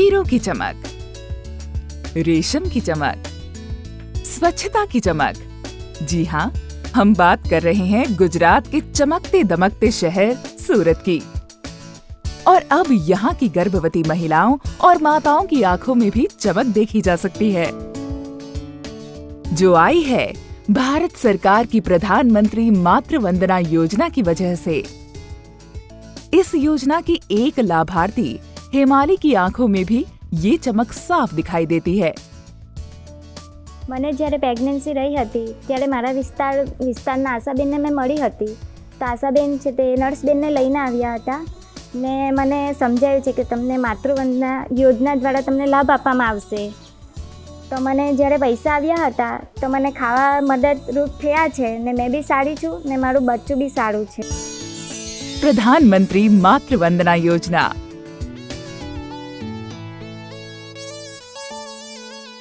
Hero की चमक, रेशम की चमक, स्वच्छता की चमक। जी हाँ, हम बात कर रहे हैं गुजरात के चमकते दमकते शहर सूरत की। और अब यहाँ की गर्भवती महिलाओं और माताओं की आंखों में भी चमक देखी जा सकती है, जो आई है भारत सरकार की प्रधानमंत्री मातृ वंदना योजना की वजह से। इस योजना की एक लाभार्थी हेमाली की आंखों में भी ये चमक साफ दिखाई देती है। મને જ્યારે પ્રેગ્નન્સી રહી હતી ત્યારે મારા વિસ્તારના આશાબેનને મેં મળી હતી, તો આશાબેન છે તે નર્સબેનને લઈને આવ્યા હતા ને મને સમજાવ્યું છે કે તમને માતૃવંદના યોજના દ્વારા તમને લાભ આપવામાં આવશે। તો મને જ્યારે પૈસા આવ્યા હતા તો મને ખાવા મદદરૂપ થયા છે ને મેં બી સારી છું ને મારું બચ્ચું બી સારું છે। प्रधानमंत्री मातृ वंदना योजना